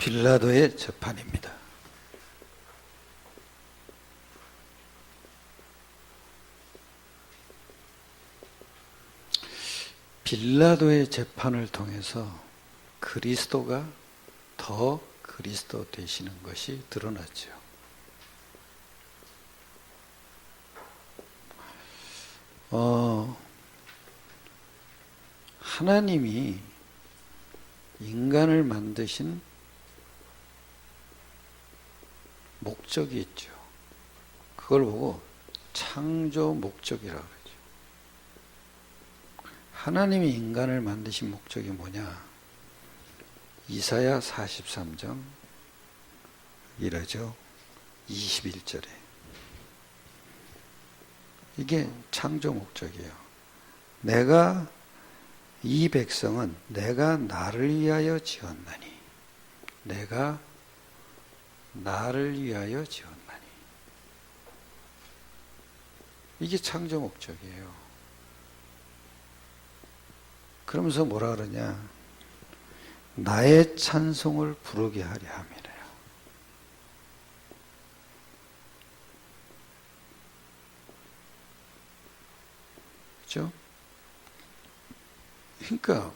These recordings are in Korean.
빌라도의 재판입니다. 빌라도의 재판을 통해서 그리스도가 더 그리스도 되시는 것이 드러났죠. 하나님이 인간을 만드신 목적이 있죠. 그걸 보고 창조 목적이라고 그러죠. 하나님이 인간을 만드신 목적이 뭐냐? 이사야 43장 이러죠. 21절에. 이게 창조 목적이에요. 이 백성은 내가 나를 위하여 지었나니. 내가 나를 위하여 지었나니. 이게 창조 목적이에요. 그러면서 뭐라 그러냐? 나의 찬송을 부르게 하려 함이래요. 그렇죠? 그러니까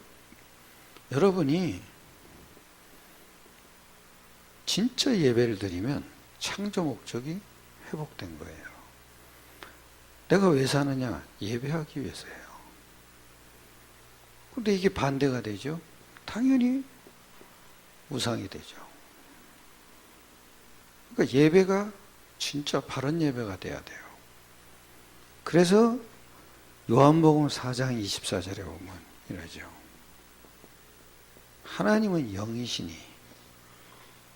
여러분이 진짜 예배를 드리면 창조 목적이 회복된 거예요. 내가 왜 사느냐? 예배하기 위해서예요. 근데 이게 반대가 되죠? 당연히 우상이 되죠. 그러니까 예배가 진짜 바른 예배가 돼야 돼요. 그래서 요한복음 4장 24절에 보면 이러죠. 하나님은 영이시니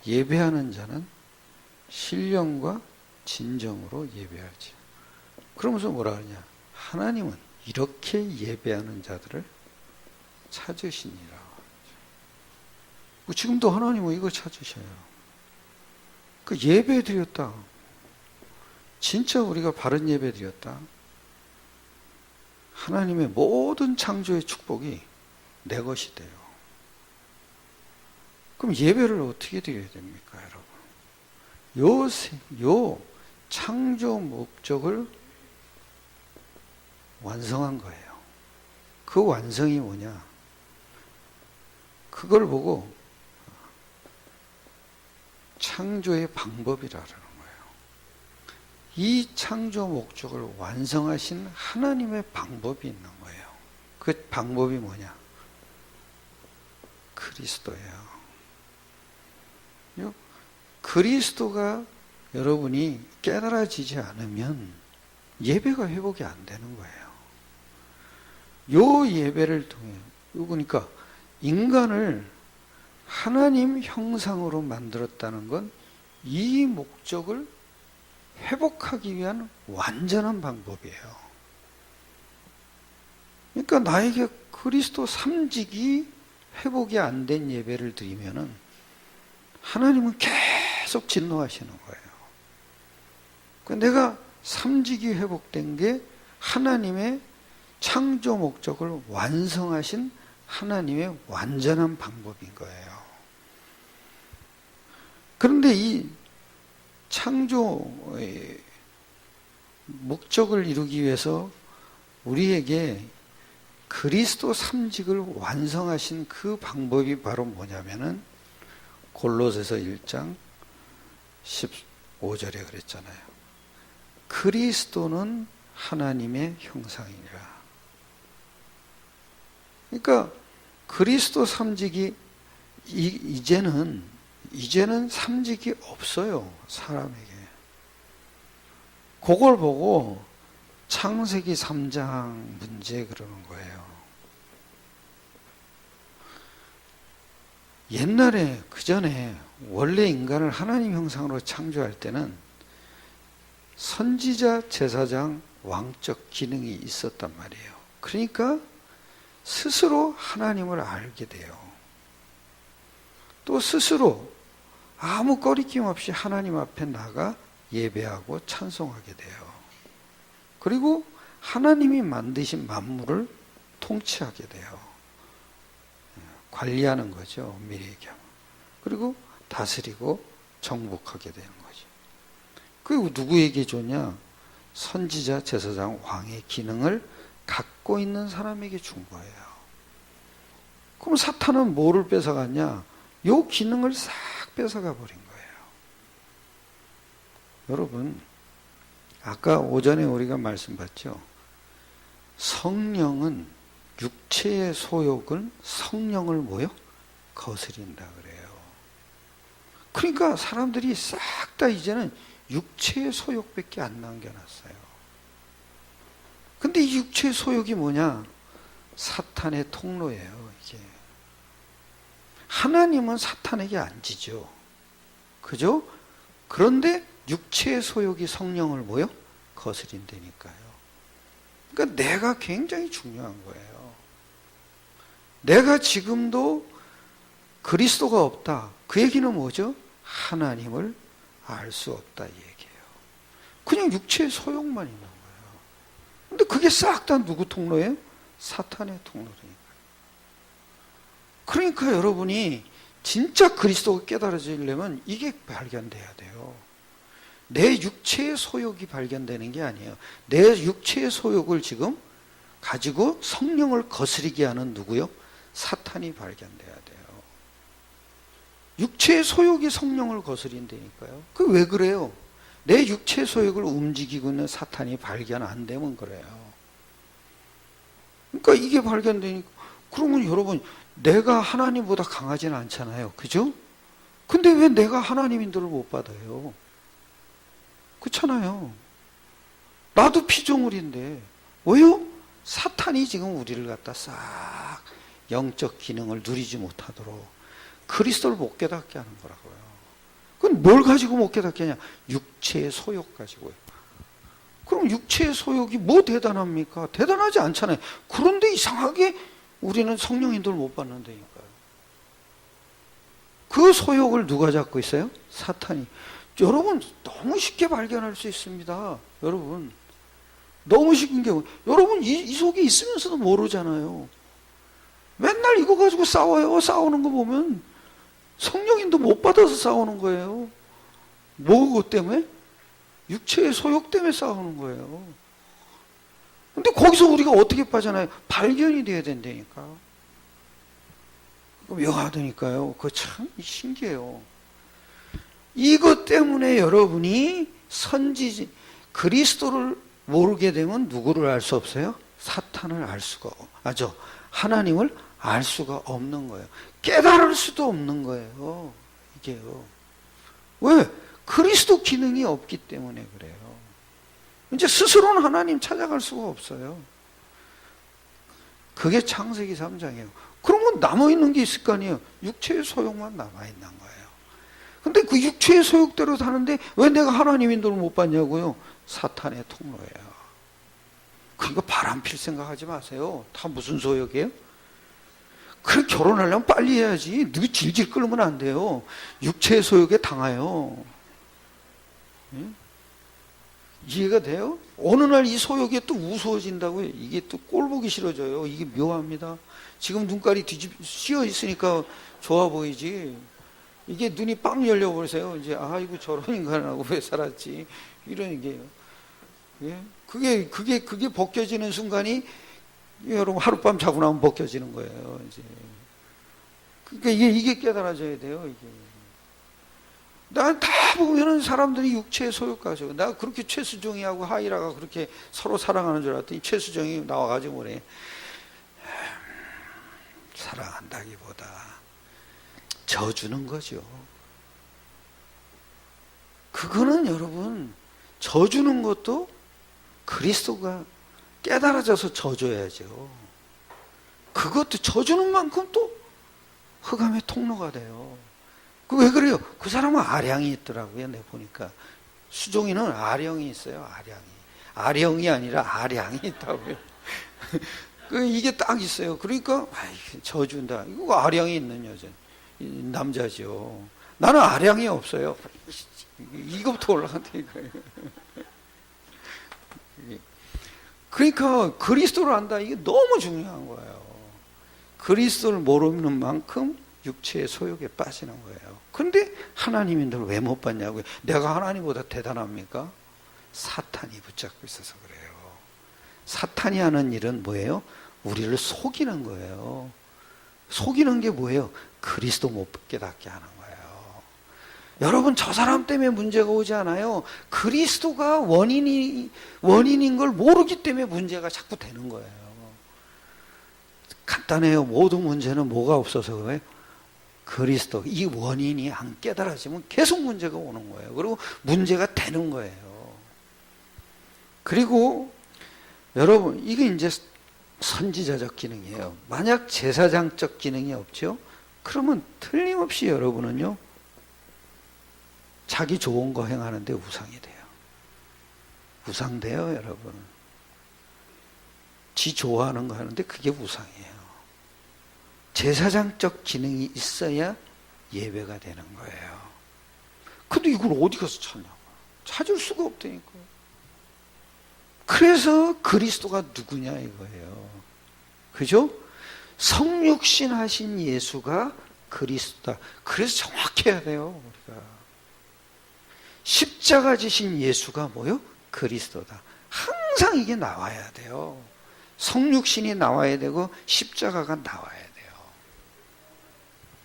예배하는 자는 신령과 진정으로 예배하지. 그러면서 뭐라 하냐? 하나님은 이렇게 예배하는 자들을 찾으시니라. 지금도 하나님은 이거 찾으셔요. 그 예배 드렸다. 진짜 우리가 바른 예배 드렸다. 하나님의 모든 창조의 축복이 내 것이 돼요. 그럼 예배를 어떻게 드려야 됩니까, 여러분? 요 창조 목적을 완성한 거예요. 그 완성이 뭐냐? 그걸 보고 창조의 방법이라는 거예요. 이 창조 목적을 완성하신 하나님의 방법이 있는 거예요. 그 방법이 뭐냐? 그리스도예요. 그리스도가 여러분이 깨달아지지 않으면 예배가 회복이 안 되는 거예요. 요 예배를 통해, 그러니까 인간을 하나님 형상으로 만들었다는 건 이 목적을 회복하기 위한 완전한 방법이에요. 그러니까 나에게 그리스도 삼직이 회복이 안 된 예배를 드리면은 하나님은 계속 진노하시는 거예요. 그러니까 내가 삼직이 회복된 게 하나님의 창조 목적을 완성하신 하나님의 완전한 방법인 거예요. 그런데 이 창조의 목적을 이루기 위해서 우리에게 그리스도 삼직을 완성하신 그 방법이 바로 뭐냐면은 골로새서 1장 15절에 그랬잖아요. 그리스도는 하나님의 형상이니라. 그러니까 그리스도 삼직이 이제는 삼직이 없어요, 사람에게. 그걸 보고 창세기 3장 문제 그러는 거예요. 옛날에 그전에 원래 인간을 하나님 형상으로 창조할 때는 선지자, 제사장, 왕적 기능이 있었단 말이에요. 그러니까 스스로 하나님을 알게 돼요. 또 스스로 아무 꺼리낌 없이 하나님 앞에 나가 예배하고 찬송하게 돼요. 그리고 하나님이 만드신 만물을 통치하게 돼요. 관리하는 거죠, 엄밀히 얘기하면. 그리고 다스리고 정복하게 되는 거죠. 그리고 누구에게 주냐? 선지자, 제사장, 왕의 기능을 갖고 있는 사람에게 준 거예요. 그럼 사탄은 뭐를 뺏어갔냐? 요 기능을 싹 뺏어가 버린 거예요. 여러분, 아까 오전에 우리가 말씀봤죠? 성령은 육체의 소욕은 성령을 뭐요? 거스린다 그래요. 그러니까 사람들이 싹 다 이제는 육체의 소욕밖에 안 남겨놨어요. 근데 이 육체의 소욕이 뭐냐? 사탄의 통로예요, 이게. 하나님은 사탄에게 안 지죠. 그죠? 그런데 육체의 소욕이 성령을 뭐요? 거스린다니까요. 그러니까 내가 굉장히 중요한 거예요. 내가 지금도 그리스도가 없다. 그 얘기는 뭐죠? 하나님을 알 수 없다 이 얘기예요. 그냥 육체의 소욕만 있는 거예요. 근데 그게 싹 다 누구 통로예요? 사탄의 통로니까요. 그러니까 여러분이 진짜 그리스도가 깨달아지려면 이게 발견돼야 돼요. 내 육체의 소욕이 발견되는 게 아니에요. 내 육체의 소욕을 지금 가지고 성령을 거스리게 하는 누구요? 사탄이 발견돼야 돼요. 육체의 소욕이 성령을 거스린다니까요. 그 왜 그래요? 내 육체의 소욕을 움직이고 있는 사탄이 발견 안 되면 그래요. 그러니까 이게 발견되니까, 그러면 여러분, 내가 하나님보다 강하지는 않잖아요. 그죠? 근데 왜 내가 하나님 인도를 못 받아요? 그렇잖아요. 나도 피조물인데 왜요? 사탄이 지금 우리를 갖다 싹 영적 기능을 누리지 못하도록 그리스도를 못 깨닫게 하는 거라고요. 그건 뭘 가지고 못 깨닫게 하냐? 육체의 소욕 가지고요. 그럼 육체의 소욕이 뭐 대단합니까? 대단하지 않잖아요. 그런데 이상하게 우리는 성령 인도를 못 받는다니까요. 그 소욕을 누가 잡고 있어요? 사탄이. 여러분 너무 쉽게 발견할 수 있습니다. 여러분 너무 쉬운 게 여러분 이 속에 있으면서도 모르잖아요. 맨날 이거 가지고 싸워요. 싸우는 거 보면 성령인도 못 받아서 싸우는 거예요. 뭐 때문에? 육체의 소욕 때문에 싸우는 거예요. 근데 거기서 우리가 어떻게 빠져나요? 발견이 돼야 된다니까. 묘하다니까요. 그거 참 신기해요. 이것 때문에 여러분이 그리스도를 모르게 되면 누구를 알 수 없어요? 사탄을 알 수가 하나님을 알 수가 없는 거예요. 깨달을 수도 없는 거예요. 이게요. 왜? 그리스도 기능이 없기 때문에 그래요. 이제 스스로는 하나님 찾아갈 수가 없어요. 그게 창세기 3장이에요. 그러면 남아있는 게 있을 거 아니에요. 육체의 소욕만 남아있는 거예요. 근데 그 육체의 소욕대로 사는데 왜 내가 하나님 인도를 못 받냐고요? 사탄의 통로예요. 그러니까 바람 필 생각하지 마세요. 다 무슨 소욕이에요? 그래 결혼하려면 빨리 해야지. 너 질질 끌면 안 돼요. 육체의 소욕에 당해요. 예? 이해가 돼요? 어느 날 이 소욕이 또 우스워진다고요. 이게 또 꼴 보기 싫어져요. 이게 묘합니다. 지금 눈깔이 씌어 있으니까 좋아 보이지. 이게 눈이 빵 열려버리세요. 이제 아이고 저런 인간하고 왜 살았지 이런 게요. 예? 그게 벗겨지는 순간이 여러분 하룻밤 자고 나면 벗겨지는 거예요. 이제 그러니까 이게 깨달아져야 돼요. 이게 난 다 보면은 사람들이 육체의 소욕 가지고 나 그렇게 최수정이하고 하이라가 그렇게 서로 사랑하는 줄 알았더니 최수정이 나와가지고 그래 사랑한다기보다 져주는 거죠. 그거는 여러분 져주는 것도 그리스도가 깨달아져서 져줘야죠. 그것도 져주는 만큼 또 흑암의 통로가 돼요. 그 왜 그래요? 그 사람은 아량이 있더라고요. 내가 보니까 수종이는 아량이 있어요. 아량이 아니라 아량이 있다고요. 이게 딱 있어요. 그러니까 져준다. 이거 아량이 있는 여자 남자죠. 나는 아량이 없어요. 이거부터 올라간다니까요. 그러니까 그리스도를 안다. 이게 너무 중요한 거예요. 그리스도를 모르는 만큼 육체의 소욕에 빠지는 거예요. 그런데 하나님인들 왜 못 받냐고요? 내가 하나님보다 대단합니까? 사탄이 붙잡고 있어서 그래요. 사탄이 하는 일은 뭐예요? 우리를 속이는 거예요. 속이는 게 뭐예요? 그리스도 못 깨닫게 하는 거예요. 여러분, 저 사람 때문에 문제가 오지 않아요. 그리스도가 원인인 걸 모르기 때문에 문제가 자꾸 되는 거예요. 간단해요. 모든 문제는 뭐가 없어서 그래요? 그리스도, 이 원인이 안 깨달아지면 계속 문제가 오는 거예요. 그리고 문제가 되는 거예요. 그리고 여러분, 이게 이제 선지자적 기능이에요. 만약 제사장적 기능이 없죠? 그러면 틀림없이 여러분은요, 자기 좋은 거 행하는데 우상이 돼요. 우상돼요, 여러분. 지 좋아하는 거 하는데 그게 우상이에요. 제사장적 기능이 있어야 예배가 되는 거예요. 근데 이걸 어디 가서 찾냐고. 찾을 수가 없다니까요. 그래서 그리스도가 누구냐 이거예요. 그죠? 성육신 하신 예수가 그리스도다. 그래서 정확해야 돼요, 우리가. 십자가 지신 예수가 뭐요? 그리스도다. 항상 이게 나와야 돼요. 성육신이 나와야 되고 십자가가 나와야 돼요.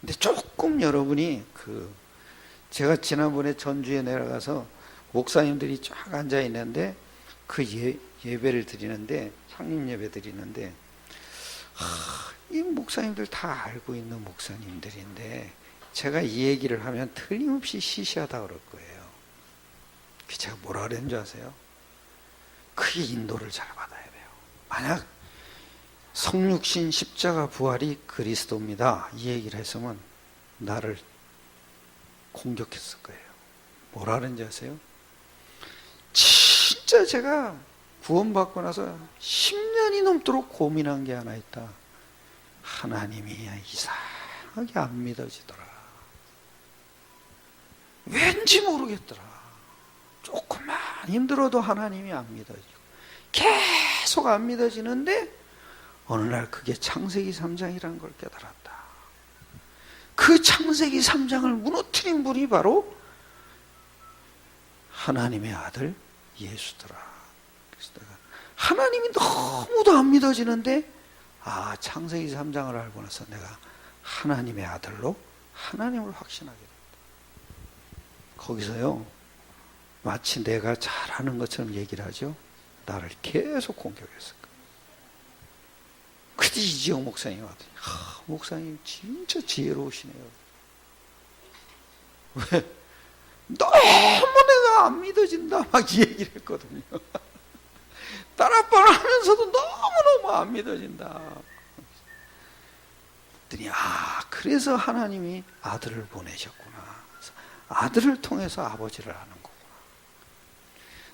근데 조금 여러분이 제가 지난번에 전주에 내려가서 목사님들이 쫙 앉아 있는데 그 예배를 드리는데, 창립 예배 드리는데, 이 목사님들 다 알고 있는 목사님들인데 제가 이 얘기를 하면 틀림없이 시시하다 그럴 거예요. 제가 뭐라 그랬는 줄 아세요? 그게 인도를 잘 받아야 돼요. 만약 성육신 십자가 부활이 그리스도입니다, 이 얘기를 했으면 나를 공격했을 거예요. 뭐라 그랬는지 아세요? 진짜 제가 구원받고 나서 10년이 넘도록 고민한 게 하나 있다. 하나님이 이상하게 안 믿어지더라. 왠지 모르겠더라. 조금만 힘들어도 하나님이 안 믿어지고 계속 안 믿어지는데 어느 날 그게 창세기 3장이라는 걸 깨달았다. 그 창세기 3장을 무너뜨린 분이 바로 하나님의 아들 예수더라. 그래서 내가 하나님이 너무도 안 믿어지는데 창세기 3장을 알고 나서 내가 하나님의 아들로 하나님을 확신하게 됐다. 거기서요, 마치 내가 잘하는 것처럼 얘기를 하죠. 나를 계속 공격했을 거예요. 그때 이지영 목사님이 왔더니 목사님 진짜 지혜로우시네요. 왜? 너무 내가 안 믿어진다 막 이 얘기를 했거든요. 딸아빠를 하면서도 너무너무 안 믿어진다. 그랬더니 그래서 하나님이 아들을 보내셨구나. 그래서 아들을 통해서 아버지를 아는 거구나.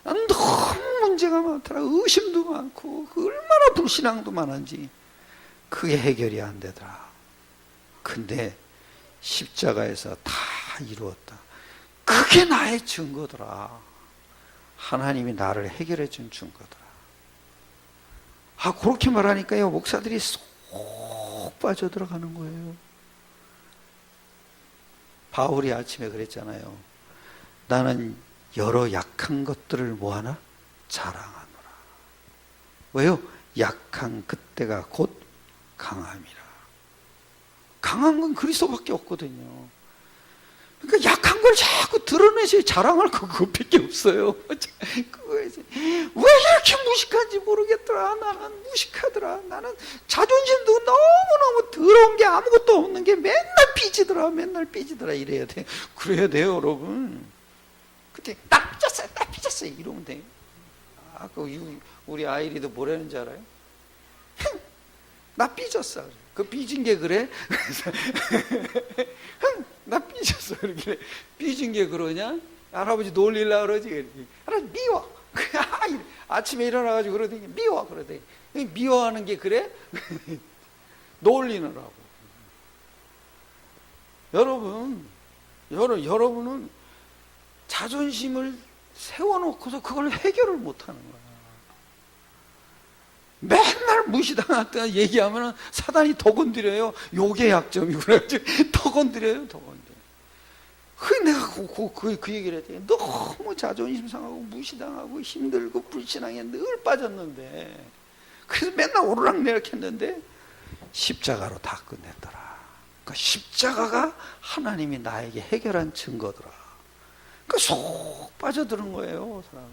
난 너무 문제가 많더라. 의심도 많고 얼마나 불신앙도 많은지 그게 해결이 안 되더라. 근데 십자가에서 다 이루었다. 그게 나의 증거더라. 하나님이 나를 해결해 준 증거더라. 그렇게 말하니까요, 목사들이 쏙 빠져들어가는 거예요. 바울이 아침에 그랬잖아요. 나는 여러 약한 것들을 뭐하나? 자랑하노라. 왜요? 약한 그때가 곧 강함이라. 강한 건 그리스도밖에 없거든요. 그러니까 약한 걸 자꾸 드러내셔야 자랑할 거 그것밖에 없어요. 그거지. 왜 이렇게 무식한지 모르겠더라. 나는 무식하더라. 나는 자존심도 너무너무 더러운 게 아무것도 없는 게 맨날 삐지더라 이래야 돼. 그래야 돼요, 여러분. 그때 나 삐졌어요 이러면 돼요. 우리 아이리도 뭐라는지 알아요? 나 삐졌어. 그 삐진 게 그래? 나 삐졌어. 이렇게 삐진 게 그러냐? 할아버지 놀리려고 그러지. 할아버지 미워. 아침에 일어나가지고 그러더니 미워. 그러더니 미워하는 게 그래? 놀리느라고. 여러분은 자존심을 세워놓고서 그걸 해결을 못하는 거야. 맨날 무시당했다 얘기하면 사단이 더 건드려요. 요게 약점이구나. 더 건드려요. 더 건드려요. 내가 그 얘기를 했더니 너무 자존심 상하고 무시당하고 힘들고 불신앙에 늘 빠졌는데, 그래서 맨날 오르락내락 했는데 십자가로 다 끝냈더라. 그러니까 십자가가 하나님이 나에게 해결한 증거더라. 그러니까 쏙 빠져드는 거예요, 사람.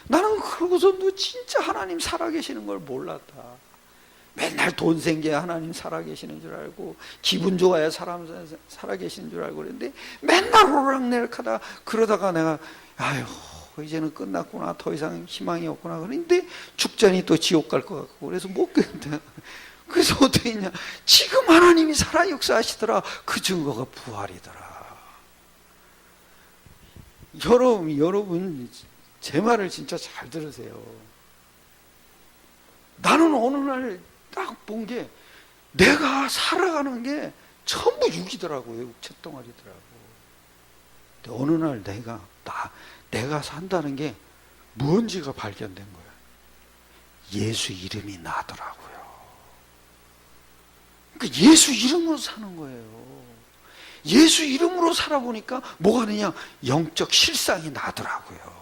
나는 그러고서도 진짜 하나님 살아계시는 걸 몰랐다. 맨날 돈 생겨야 하나님 살아계시는 줄 알고, 기분 좋아야 사람 살아계시는 줄 알고 그랬는데, 맨날 오르락내락 하다 그러다가 내가 아유 이제는 끝났구나, 더 이상 희망이 없구나. 그런데 죽자니 또 지옥 갈 것 같고 그래서 못 끝내. 그래서 어떻게 했냐, 지금 하나님이 살아 역사하시더라. 그 증거가 부활이더라. 여러분 제 말을 진짜 잘 들으세요. 나는 어느 날 딱 본 게, 내가 살아가는 게 전부 육이더라고요. 육체 덩어리더라고. 근데 어느 날 내가 산다는 게 뭔지가 발견된 거야. 예수 이름이 나더라고요. 그러니까 예수 이름으로 사는 거예요. 예수 이름으로 살아보니까 뭐가 되냐, 영적 실상이 나더라고요.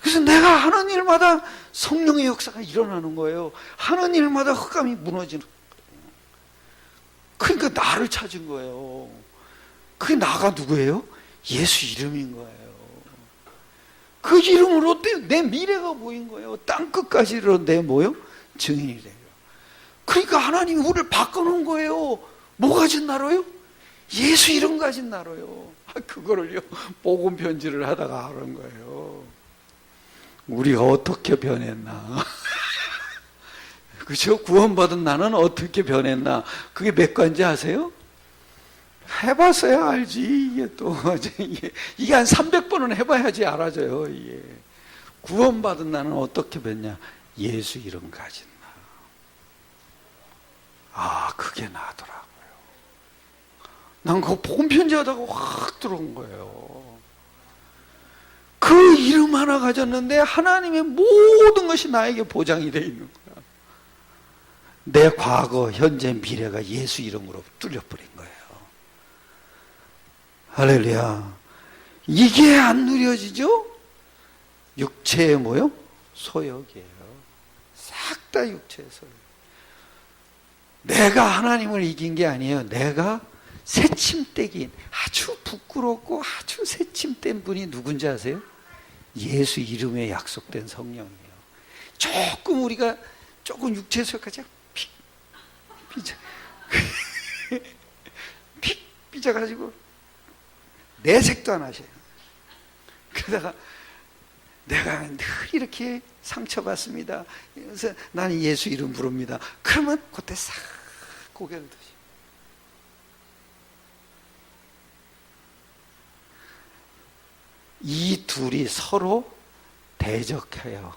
그래서 내가 하는 일마다 성령의 역사가 일어나는 거예요. 하는 일마다 흑암이 무너지는 거예요. 그러니까 나를 찾은 거예요. 그게 나가 누구예요? 예수 이름인 거예요. 그 이름으로 내 미래가 보인 거예요. 땅끝까지로 내 뭐요? 증인이 돼요. 그러니까 하나님이 우리를 바꿔놓은 거예요. 뭐 가진 나로요? 예수 이름 가진 나로요. 그거를요, 복음 편지를 하다가 하는 거예요. 우리가 어떻게 변했나? 그죠? 구원받은 나는 어떻게 변했나? 그게 몇 가지 아세요? 해봤어야 알지. 이게 한 300번은 해봐야지 알아져요. 이게. 구원받은 나는 어떻게 변냐? 예수 이름 가진 나. 그게 나더라고요. 난 그거 복음 편지하다가 확 들어온 거예요. 그 이름 하나 가졌는데 하나님의 모든 것이 나에게 보장이 되어 있는 거야. 내 과거, 현재, 미래가 예수 이름으로 뚫려버린 거예요. 할렐루야. 이게 안 누려지죠? 육체의 뭐요? 소욕이에요. 싹 다 육체의 소욕. 내가 하나님을 이긴 게 아니에요. 내가 새침대긴, 아주 부끄럽고 아주 새침된 분이 누군지 아세요? 예수 이름에 약속된 성령이에요. 조금 우리가 조금 육체의 소욕하지, 픽 삐져가지고 내색도 안 하셔요. 그러다가 내가 늘 이렇게 상처받습니다. 그래서 나는 예수 이름 부릅니다. 그러면 그때 싹 고개를 드시. 이 둘이 서로 대적해요.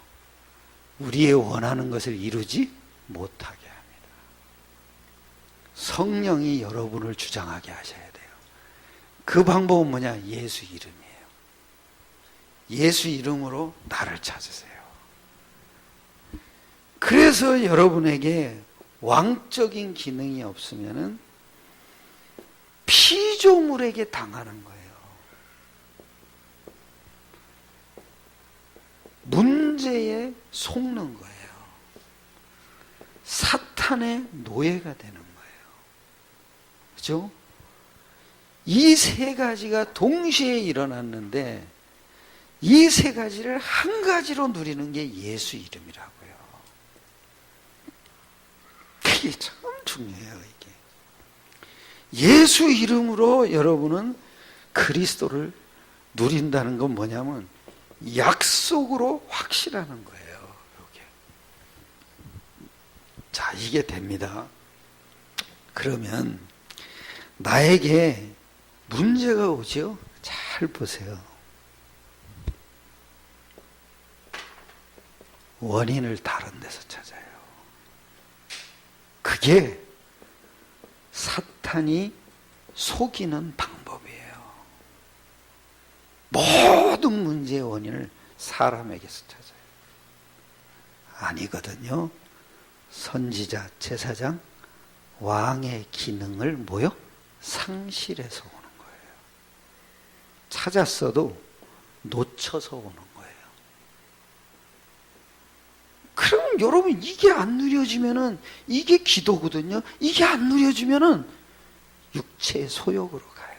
우리의 원하는 것을 이루지 못하게 합니다. 성령이 여러분을 주장하게 하셔야 돼요. 그 방법은 뭐냐? 예수 이름이에요. 예수 이름으로 나를 찾으세요. 그래서 여러분에게 왕적인 기능이 없으면은 피조물에게 당하는 거예요. 문제에 속는 거예요. 사탄의 노예가 되는 거예요. 그죠? 이 세 가지가 동시에 일어났는데 이 세 가지를 한 가지로 누리는 게 예수 이름이라고요. 그게 참 중요해요, 이게. 예수 이름으로 여러분은 그리스도를 누린다는 건 뭐냐면 약속으로 확실하는 거예요. 이게. 자, 이게 됩니다. 그러면 나에게 문제가 오죠? 잘 보세요. 원인을 다른 데서 찾아요. 그게 사탄이 속이는 방법이에요. 모든 문제의 원인을 사람에게서 찾아요. 아니거든요. 선지자, 제사장, 왕의 기능을 뭐요? 상실해서 오는 거예요. 찾았어도 놓쳐서 오는 거예요. 그럼 여러분 이게 안 누려지면은 이게 기도거든요. 이게 안 누려지면은 육체의 소욕으로 가요.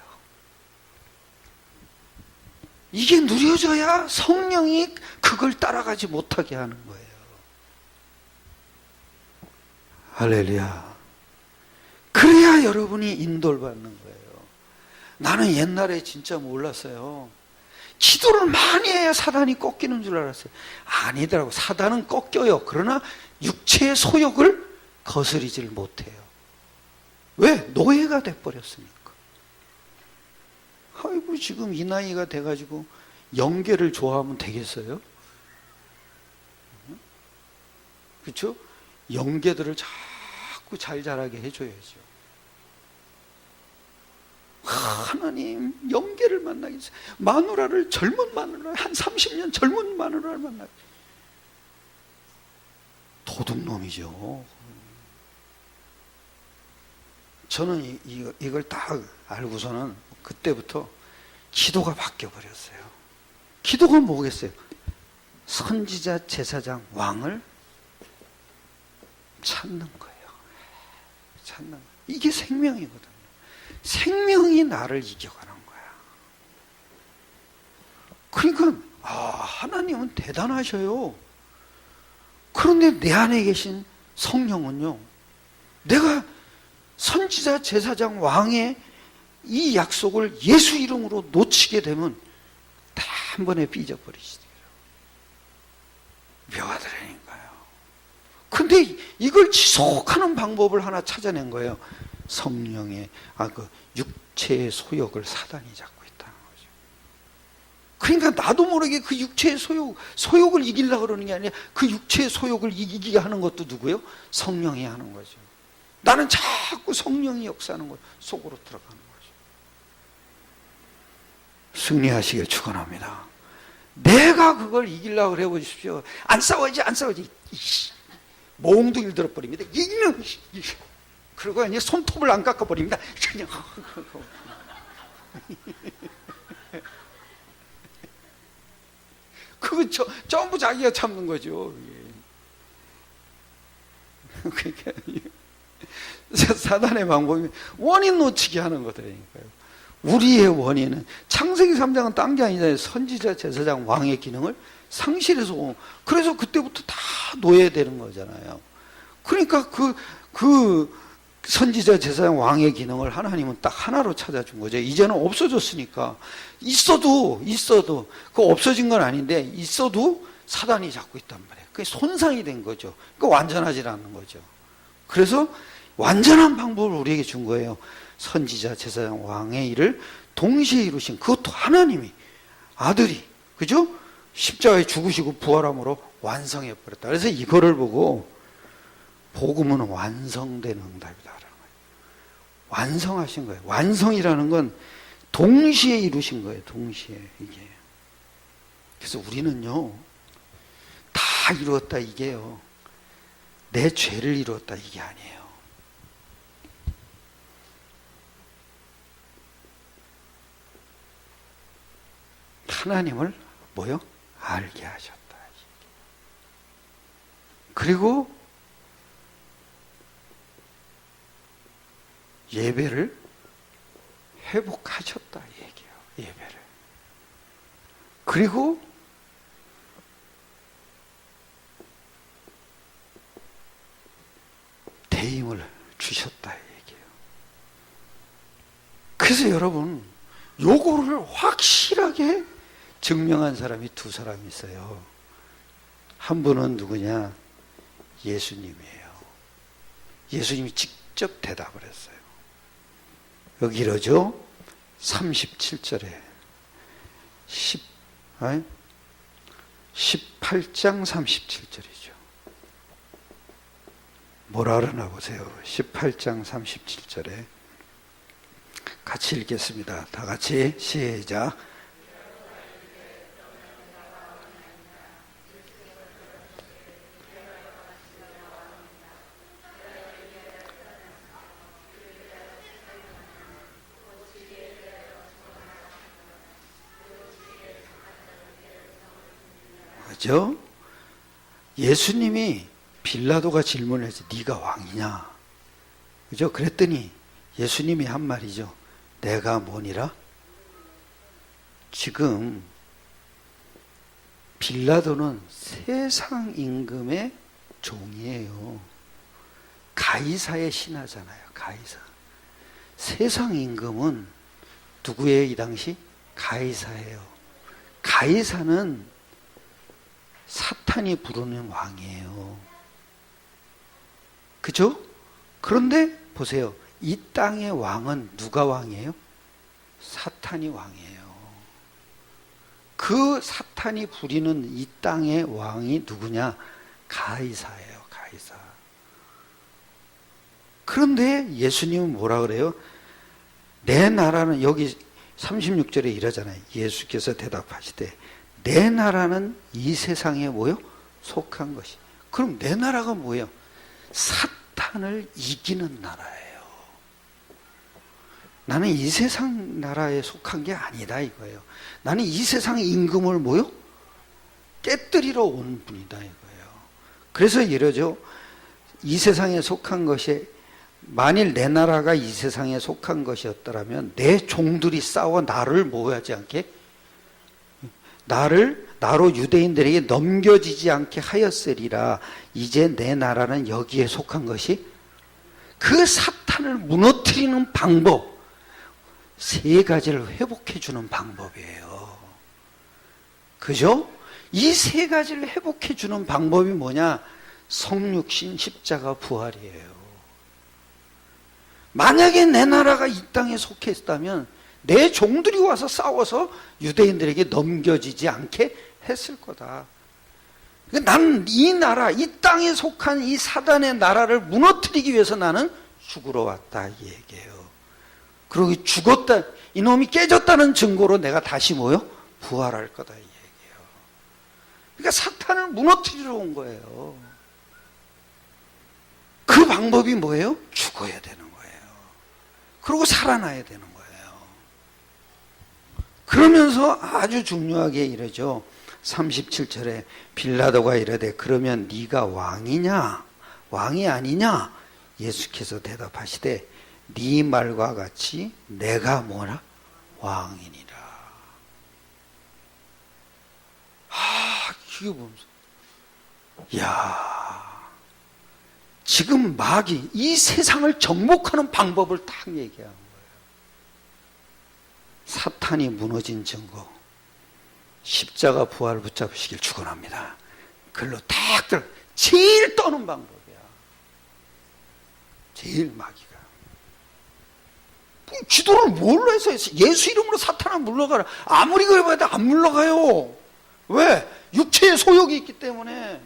이게 누려져야 성령이 그걸 따라가지 못하게 하는 거예요. 할렐루야. 그래야 여러분이 인도를 받는 거예요. 나는 옛날에 진짜 몰랐어요. 기도를 많이 해야 사단이 꺾이는 줄 알았어요. 아니더라고. 사단은 꺾여요. 그러나 육체의 소욕을 거스리질 못해요. 왜? 노예가 돼버렸으니까. 아이고 지금 이 나이가 돼가지고 영계를 좋아하면 되겠어요? 그렇죠? 영계들을 자꾸 잘 자라게 해줘야죠. 하나님 영계를 만나게 해주세요. 마누라를 젊은 마누라 한 30년 젊은 마누라를 만나게. 도둑놈이죠. 저는 이걸 딱 알고서는 그때부터 기도가 바뀌어버렸어요. 기도가 뭐겠어요? 선지자, 제사장, 왕을 찾는 거예요. 찾는 거예요. 이게 생명이거든요. 생명이 나를 이겨가는 거야. 그러니까 하나님은 대단하셔요. 그런데 내 안에 계신 성령은요, 내가 선지자, 제사장, 왕의 이 약속을 예수 이름으로 놓치게 되면 다 한 번에 삐져버리시더라고요. 묘하더라니까요. 근데 이걸 지속하는 방법을 하나 찾아낸 거예요. 성령의 육체의 소욕을 사단이 잡고 있다는 거죠. 그러니까 나도 모르게 그 육체의 소욕을 이기려고 그러는 게 아니라 그 육체의 소욕을 이기게 하는 것도 누구예요? 성령이 하는 거죠. 나는 자꾸 성령이 역사하는 것 속으로 들어가는 거죠. 승리하시길 축원합니다. 내가 그걸 이기려고 해보십시오. 안 싸워야지, 안 싸워야지. 몽둥이를 들어버립니다. 이기는. 그리고 이제 손톱을 안 깎아버립니다. 그냥. 그거 전부 자기가 참는 거죠. 그러니까 사단의 방법이 원인 놓치게 하는 거더라니까요. 우리의 원인은 창세기 3장은 딴 게 아니잖아요. 선지자, 제사장, 왕의 기능을 상실해서 그래서 그때부터 다 노예되는 거잖아요. 그러니까 그 선지자, 제사장, 왕의 기능을 하나님은 딱 하나로 찾아준 거죠. 이제는 없어졌으니까. 있어도 그거 없어진 건 아닌데 있어도 사단이 잡고 있단 말이에요. 그게 손상이 된 거죠. 그러니까 완전하지 않는 거죠. 그래서 완전한 방법을 우리에게 준 거예요. 선지자, 제사장, 왕의 일을 동시에 이루신 그것도 하나님이 아들이 그죠? 십자가에 죽으시고 부활함으로 완성해 버렸다. 그래서 이거를 보고 복음은 완성된 응답이다. 완성하신 거예요. 완성이라는 건 동시에 이루신 거예요. 동시에 이게. 그래서 우리는요 다 이루었다 이게요. 내 죄를 이루었다 이게 아니에요. 하나님을 뭐요? 알게 하셨다. 그리고 예배를 회복하셨다 얘기해요. 예배를. 그리고 대임을 주셨다 얘기해요. 그래서 여러분 요거를 확실하게 증명한 사람이 두 사람이 있어요. 한 분은 누구냐? 예수님이에요. 예수님이 직접 대답을 했어요. 여기 이러죠? 37절에 18장 37절이죠. 뭐라 그러나 보세요. 18장 37절에 같이 읽겠습니다. 다 같이 시작. 그죠? 예수님이 빌라도가 질문을 했지, 네가 왕이냐? 그죠? 그랬더니 예수님이 한 말이죠. 내가 뭐니라? 지금 빌라도는 세상 임금의 종이에요. 가이사의 신하잖아요. 가이사. 세상 임금은 누구예요? 이 당시? 가이사예요. 가이사는 사탄이 부르는 왕이에요. 그죠? 그런데 보세요. 이 땅의 왕은 누가 왕이에요? 사탄이 왕이에요. 그 사탄이 부리는 이 땅의 왕이 누구냐? 가이사예요. 가이사. 그런데 예수님은 뭐라 그래요? 내 나라는, 여기 36절에 이러잖아요. 예수께서 대답하시되 내 나라는 이 세상에 뭐요? 속한 것이. 그럼 내 나라가 뭐예요? 사탄을 이기는 나라예요. 나는 이 세상 나라에 속한 게 아니다 이거예요. 나는 이 세상 임금을 뭐요? 깨뜨리러 온 분이다 이거예요. 그래서 이러죠. 이 세상에 속한 것이, 만일 내 나라가 이 세상에 속한 것이었더라면 내 종들이 싸워 나를 뭐하지 않게, 나로 유대인들에게 넘겨지지 않게 하였으리라. 이제 내 나라는 여기에 속한 것이, 그 사탄을 무너뜨리는 방법, 세 가지를 회복해 주는 방법이에요. 그죠? 이 세 가지를 회복해 주는 방법이 뭐냐? 성육신, 십자가, 부활이에요. 만약에 내 나라가 이 땅에 속해 있다면 내 종들이 와서 싸워서 유대인들에게 넘겨지지 않게 했을 거다. 나는 이 나라, 이 땅에 속한 이 사단의 나라를 무너뜨리기 위해서 나는 죽으러 왔다 이 얘기예요. 그리고 죽었다, 이놈이 깨졌다는 증거로 내가 다시 뭐요? 부활할 거다 이 얘기예요. 그러니까 사탄을 무너뜨리러 온 거예요. 그 방법이 뭐예요? 죽어야 되는 거예요. 그리고 살아나야 되는 거예요. 그러면서 아주 중요하게 이러죠. 37절에 빌라도가 이르되 그러면 네가 왕이냐 왕이 아니냐? 예수께서 대답하시되 네 말과 같이 내가 뭐라? 왕이니라. 이게 보면서 야, 지금 마귀 이 세상을 정복하는 방법을 딱 얘기한 거예요. 사탄이 무너진 증거, 십자가 부활 붙잡으시길 축원합니다. 글로 딱 들어. 제일 떠는 방법이야. 제일 마귀가. 기도를 뭘로 해서 예수 이름으로 사탄아 물러가라. 아무리 그래봐도 안 물러가요. 왜? 육체의 소욕이 있기 때문에.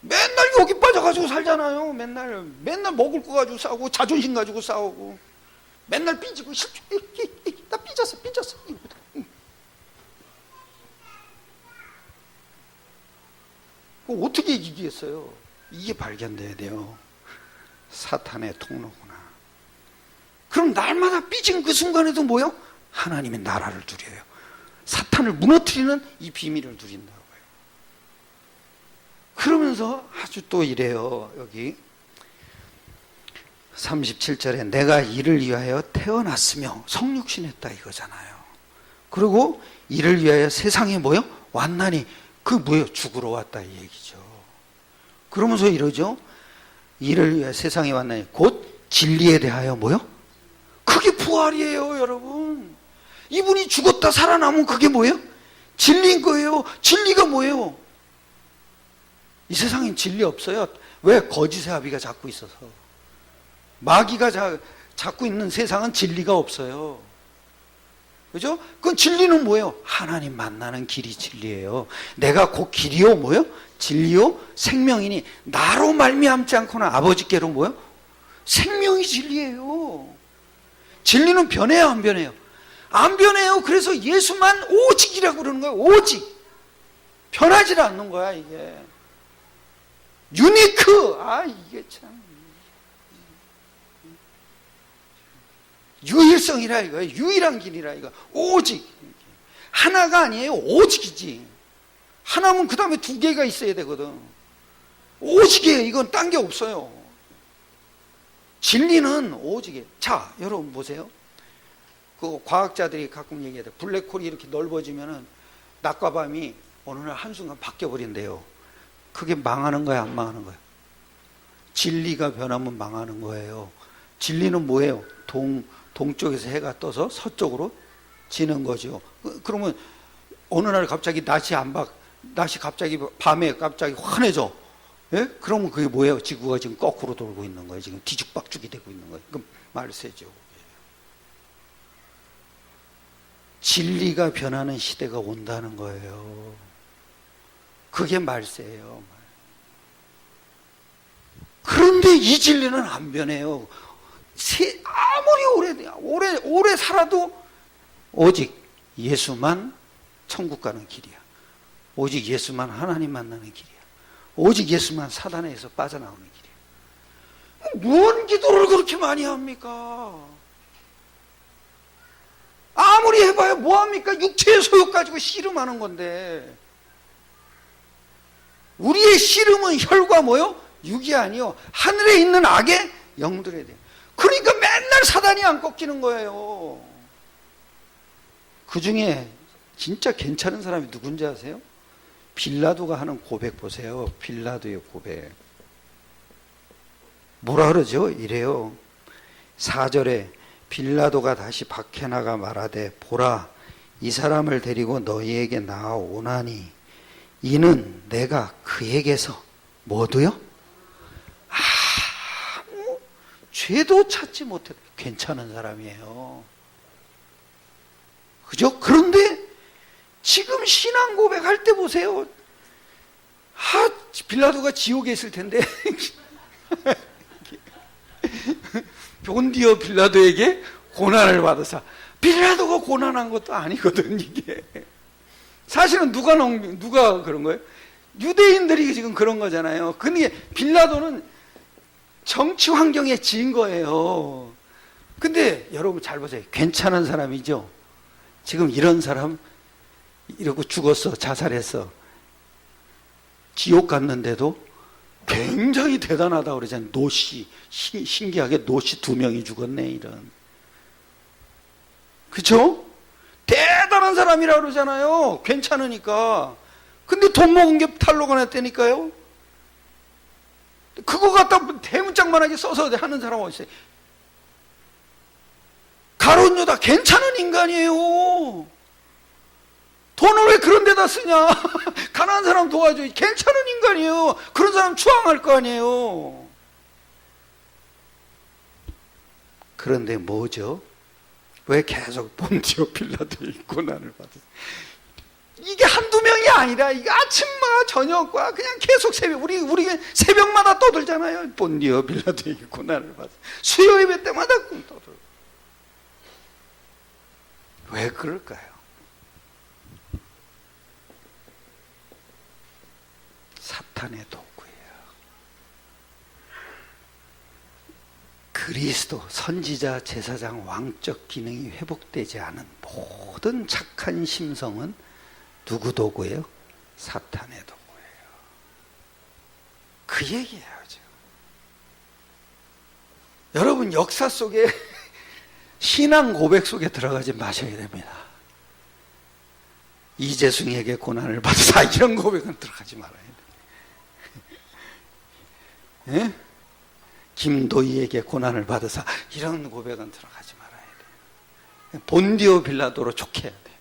맨날 여기 빠져가지고 살잖아요. 맨날 먹을 거 가지고 싸우고 자존심 가지고 싸우고 맨날 삐지고 나 삐졌어. 어떻게 이기겠어요? 이게 발견돼야 돼요. 사탄의 통로구나. 그럼 날마다 삐진 그 순간에도 뭐요? 하나님의 나라를 누려요. 사탄을 무너뜨리는 이 비밀을 누린다고요. 그러면서 아주 또 이래요. 여기 37절에 내가 이를 위하여 태어났으며 성육신했다 이거잖아요. 그리고 이를 위하여 세상에 뭐요? 왔나니 그 뭐요? 죽으러 왔다 이 얘기죠. 그러면서 이러죠. 이를 위하여 세상에 왔나니 곧 진리에 대하여 뭐요? 그게 부활이에요 여러분. 이분이 죽었다 살아남은 그게 뭐예요? 진리인 거예요. 진리가 뭐예요? 이 세상엔 진리 없어요. 왜? 거짓의 아비가 잡고 있어서. 마귀가 잡고 있는 세상은 진리가 없어요. 그죠? 그건 진리는 뭐예요? 하나님 만나는 길이 진리예요. 내가 곧 길이요 뭐예요? 진리요 생명이니 나로 말미암지 않고는 아버지께로 뭐예요? 생명이 진리예요. 진리는 변해요 안 변해요? 안 변해요. 그래서 예수만 오직이라고 그러는 거예요. 오직. 변하지 않는 거야 이게. 유니크. 이게 참 유일성이라 이거예요. 유일한 길이라 이거. 오직. 하나가 아니에요. 오직이지. 하나면 그 다음에 두 개가 있어야 되거든. 오직이에요. 이건 딴 게 없어요. 진리는 오직이에요. 자, 여러분 보세요. 그 과학자들이 가끔 얘기해요. 블랙홀이 이렇게 넓어지면은 낮과 밤이 어느 날 한순간 바뀌어버린대요. 그게 망하는 거야, 안 망하는 거야? 진리가 변하면 망하는 거예요. 진리는 뭐예요? 동쪽에서 해가 떠서 서쪽으로 지는 거죠. 그러면 어느 날 갑자기 낮이 갑자기 밤에 갑자기 환해져. 예? 그러면 그게 뭐예요? 지구가 지금 거꾸로 돌고 있는 거예요. 지금 뒤죽박죽이 되고 있는 거예요. 그럼 말세죠. 진리가 변하는 시대가 온다는 거예요. 그게 말세예요. 그런데 이 진리는 안 변해요. 아무리 오래 살아도 오직 예수만 천국 가는 길이야. 오직 예수만 하나님 만나는 길이야. 오직 예수만 사단에서 빠져나오는 길이야. 무슨 기도를 그렇게 많이 합니까? 아무리 해봐야 뭐합니까? 육체의 소욕 가지고 씨름하는 건데. 우리의 씨름은 혈과 뭐요? 육이 아니요. 하늘에 있는 악의 영들에 대해. 그러니까 맨날 사단이 안 꺾이는 거예요. 그 중에 진짜 괜찮은 사람이 누군지 아세요? 빌라도가 하는 고백 보세요. 빌라도의 고백. 뭐라 그러죠? 이래요. 4절에 빌라도가 다시 밖에 나가 말하되 보라 이 사람을 데리고 너희에게 나아오나니 이는 내가 그에게서 뭐도요? 아무 죄도 찾지 못해. 괜찮은 사람이에요. 그죠? 그런데 지금 신앙 고백할 때 보세요. 빌라도가 지옥에 있을 텐데 본디오 빌라도에게 고난을 받으사. 빌라도가 고난한 것도 아니거든 이게. 사실은 누가 그런 거예요? 유대인들이 지금 그런 거잖아요. 근데 빌라도는 정치 환경에 지은 거예요. 근데 여러분 잘 보세요. 괜찮은 사람이죠. 지금 이런 사람 이러고 죽었어. 자살했어. 지옥 갔는데도 굉장히 대단하다고 그러잖아요. 노씨. 신기하게 노씨 2명이 죽었네. 이런. 그쵸? 대단한 사람이라고 그러잖아요. 괜찮으니까. 근데 돈 먹은 게 탈로가 났다니까요. 그거 갖다 대문짝만하게 써서 하는 사람 어디 있어요? 가룟 유다 괜찮은 인간이에요. 돈을 왜 그런 데다 쓰냐? 가난한 사람 도와줘. 괜찮은 인간이에요. 그런 사람 추앙할 거 아니에요. 그런데 뭐죠? 왜 계속 본디오 빌라도의 고난을 받으세요? 이게 한두 명이 아니라 이게 아침과 저녁과 그냥 계속 우리 새벽마다 떠들잖아요. 본디오 빌라도의 고난을 받으세요. 수요 예배 때마다 떠들고. 왜 그럴까요? 사탄의 도구예요. 그리스도 선지자 제사장 왕적 기능이 회복되지 않은 모든 착한 심성은 누구 도구예요? 사탄의 도구예요. 그 얘기예요 지금. 여러분 역사 속에 신앙 고백 속에 들어가지 마셔야 됩니다. 이재승에게 고난을 받으사 이런 고백은 들어가지 말아야 돼요. 예? 김도희에게 고난을 받으사 이런 고백은 들어가지 말아야 돼요. 본디오 빌라도로 촉해야 돼요.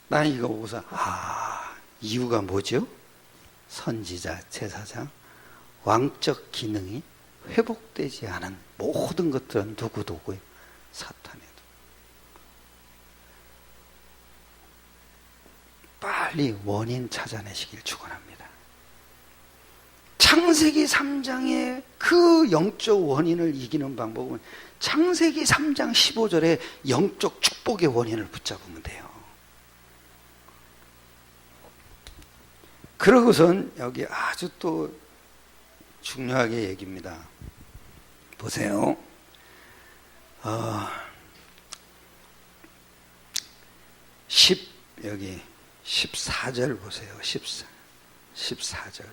나는 이거 보고서 이유가 뭐죠? 선지자, 제사장, 왕적 기능이 회복되지 않은 모든 것들은 누구 도구예요? 사탄의 도구. 빨리 원인 찾아내시길 축원합니다. 창세기 3장의 그 영적 원인을 이기는 방법은 창세기 3장 15절에 영적 축복의 원인을 붙잡으면 돼요. 그러고선 여기 아주 또 중요하게 얘기입니다. 보세요. 여기 14절 보세요. 14절.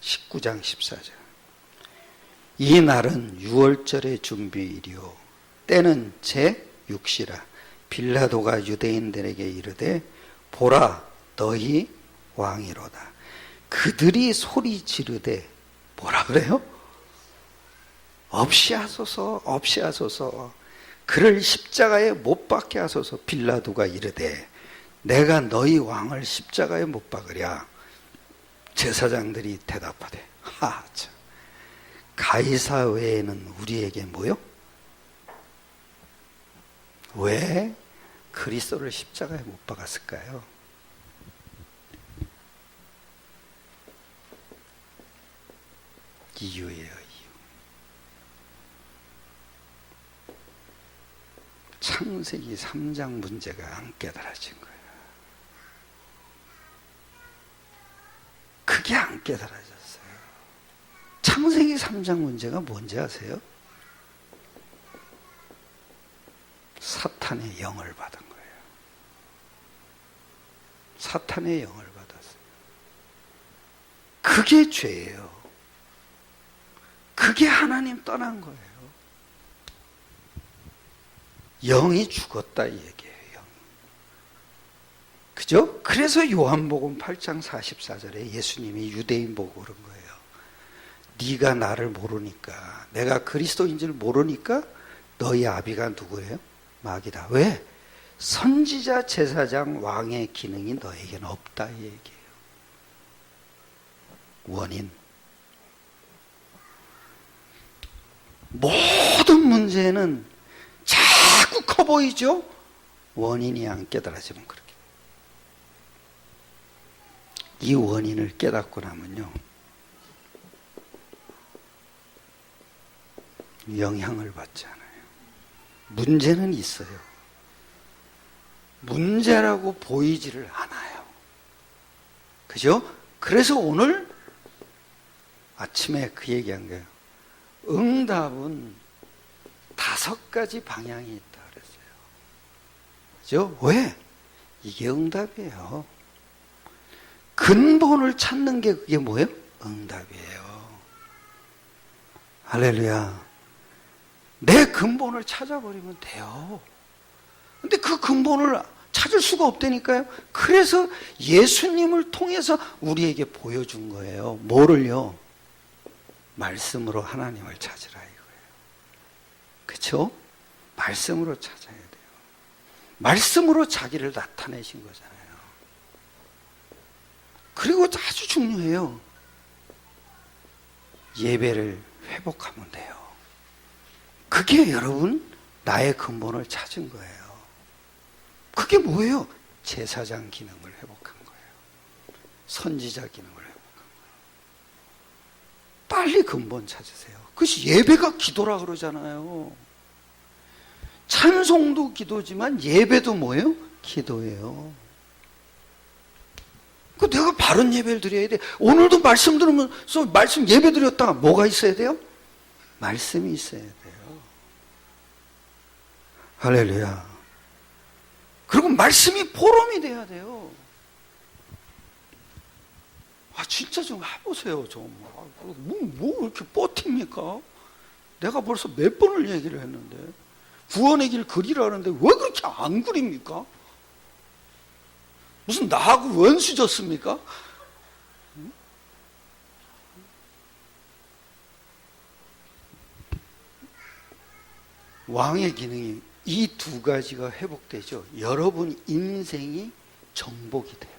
19장 14절. 이 날은 유월절의 준비일이요 때는 제6시라. 빌라도가 유대인들에게 이르되 보라 너희 왕이로다. 그들이 소리 지르되 뭐라 그래요? 없이 하소서, 없이 하소서. 그를 십자가에 못 박게 하소서. 빌라도가 이르되 내가 너희 왕을 십자가에 못 박으랴. 제사장들이 대답하되 참. 가이사 외에는 우리에게 뭐요? 왜 그리스도를 십자가에 못 박았을까요? 이유예요, 이유. 창세기 3장 문제가 안 깨달아진 거예요. 그게 안 깨달아졌어요. 창세기 3장 문제가 뭔지 아세요? 사탄의 영을 받은 거예요. 사탄의 영을 받았어요. 그게 죄예요. 그게 하나님 떠난 거예요. 영이 죽었다 이 얘기예요. 영이. 그죠? 그래서 요한복음 8장 44절에 예수님이 유대인 보고 그런 거예요. 네가 나를 모르니까, 내가 그리스도인 줄 모르니까 너희 아비가 누구예요? 마귀다. 왜? 선지자, 제사장, 왕의 기능이 너에게는 없다 이 얘기예요. 원인. 모든 문제는 자꾸 커 보이죠? 원인이 안 깨달아지면 그렇게. 이 원인을 깨닫고 나면요, 영향을 받지 않아요. 문제는 있어요. 문제라고 보이지를 않아요. 그죠? 그래서 오늘 아침에 그 얘기한 거예요. 응답은 5가지 방향이 있다 그랬어요. 그죠? 왜? 이게 응답이에요. 근본을 찾는 게 그게 뭐예요? 응답이에요. 할렐루야. 내 근본을 찾아버리면 돼요. 근데 그 근본을 찾을 수가 없다니까요. 그래서 예수님을 통해서 우리에게 보여준 거예요. 뭐를요? 말씀으로 하나님을 찾으라 이거예요. 그렇죠? 말씀으로 찾아야 돼요. 말씀으로 자기를 나타내신 거잖아요. 그리고 아주 중요해요. 예배를 회복하면 돼요. 그게 여러분 나의 근본을 찾은 거예요. 그게 뭐예요? 제사장 기능을 회복한 거예요. 선지자 기능을 회복한 거예요. 빨리 근본 찾으세요. 그것이 예배가 기도라 그러잖아요. 찬송도 기도지만 예배도 뭐예요? 기도예요. 그 내가 바른 예배를 드려야 돼. 오늘도 말씀 들으면서 말씀 예배 드렸다가 뭐가 있어야 돼요? 말씀이 있어야 돼요. 할렐루야. 그리고 말씀이 포럼이 돼야 돼요. 진짜 좀 해보세요, 좀. 뭐 이렇게 버팁니까? 내가 벌써 몇 번을 얘기를 했는데. 구원의 길 그리라는데 왜 그렇게 안 그립니까? 무슨 나하고 원수졌습니까? 왕의 기능이 이 2가지가 회복되죠. 여러분 인생이 정복이 돼요.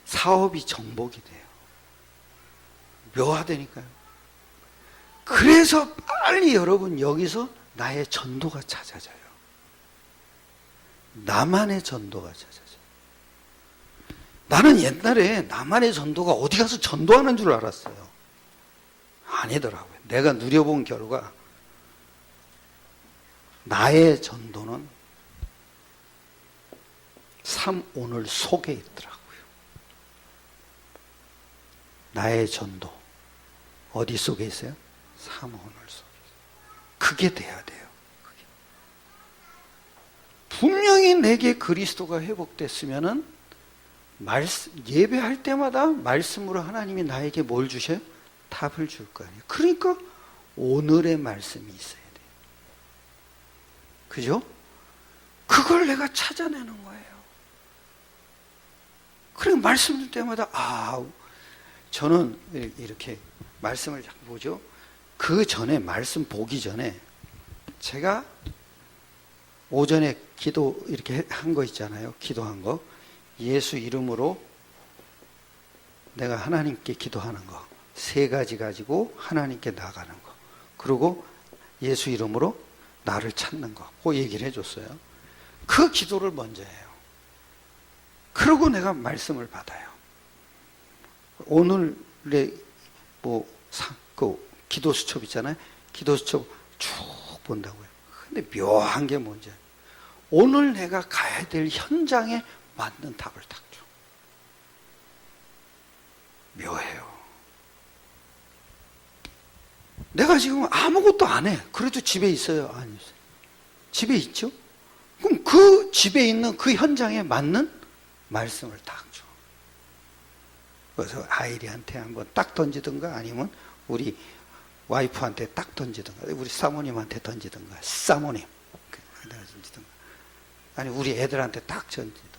사업이 정복이 돼요. 묘하다니까요. 그래서 빨리 여러분 여기서 나의 전도가 찾아져요. 나만의 전도가 찾아져요. 나는 옛날에 나만의 전도가 어디 가서 전도하는 줄 알았어요. 아니더라고요. 내가 누려본 결과 나의 전도는 삶 오늘 속에 있더라고요. 나의 전도 어디 속에 있어요? 삶 오늘 속에. 그게 돼야 돼요. 그게. 분명히 내게 그리스도가 회복됐으면은 예배할 때마다 말씀으로 하나님이 나에게 뭘 주셔요? 답을 줄 거 아니에요. 그러니까 오늘의 말씀이 있어야 돼요. 그죠? 그걸 내가 찾아내는 거예요. 그리고 말씀 줄 때마다 저는 이렇게 말씀을 자꾸 보죠. 그 전에 말씀 보기 전에 제가 오전에 기도 이렇게 한 거 있잖아요. 기도한 거. 예수 이름으로 내가 하나님께 기도하는 거. 3가지 가지고 하나님께 나가는 거. 그리고 예수 이름으로 나를 찾는 거. 그 얘기를 해줬어요. 그 기도를 먼저 해요. 그러고 내가 말씀을 받아요. 오늘의 그 기도 수첩 있잖아요. 기도 수첩 쭉 본다고요. 근데 묘한 게 뭔지 오늘 내가 가야 될 현장에 맞는 답을 딱 줘. 묘해요. 내가 지금 아무것도 안 해. 그래도 집에 있어요? 안 있어요? 집에 있죠? 그럼 그 집에 있는 그 현장에 맞는 말씀을 딱 줘. 그래서 아이리한테 한번 딱 던지든가 아니면 우리 와이프한테 딱 던지든가 우리 사모님한테 던지든가 사모님 던지든가 아니 우리 애들한테 딱 던지든가.